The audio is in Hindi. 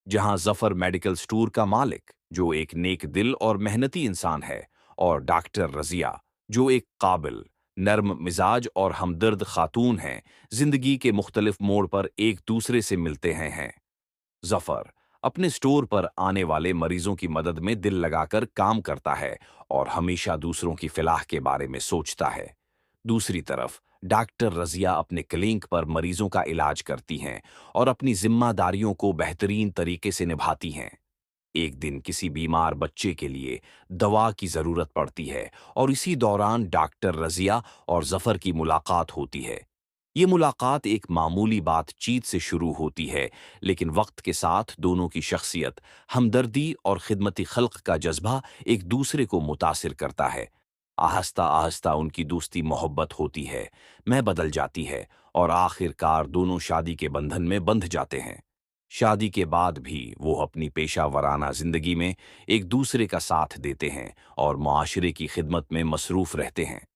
जहां जफर मेडिकल स्टोर का मालिक, जो एक नेक दिल और मेहनती इंसान है, और डॉक्टर रजिया, जो एक काबिल, नर्म मिजाज और हमदर्द खातून हैं, जिंदगी के मुख्तलिफ मोड़ पर एक दूसरे से मिलते हैं। जफर अपने स्टोर पर आने वाले मरीजों की मदद में दिल लगाकर काम करता है और हमेशा दूसरों की फलाह के बारे में सोचता है। दूसरी तरफ डॉक्टर रजिया अपने क्लिनिक पर मरीजों का इलाज करती हैं और अपनी जिम्मेदारियों को बेहतरीन तरीके से निभाती हैं। एक दिन किसी बीमार बच्चे के लिए दवा की जरूरत पड़ती है और इसी दौरान डॉक्टर रजिया और जफर की मुलाकात होती है। ये मुलाकात एक मामूली बातचीत से शुरू होती है, लेकिन वक्त के साथ दोनों की शख्सियत, हमदर्दी और खिदमती खल्क का जज्बा एक दूसरे को मुतासिर करता है। आहिस्ता आहिस्ता उनकी दोस्ती मोहब्बत होती है, मैं बदल जाती है, और आखिरकार दोनों शादी के बंधन में बंध जाते हैं। शादी के बाद भी वो अपनी पेशा वराना जिंदगी में एक दूसरे का साथ देते हैं और मुआशरे की खिदमत में मसरूफ रहते हैं।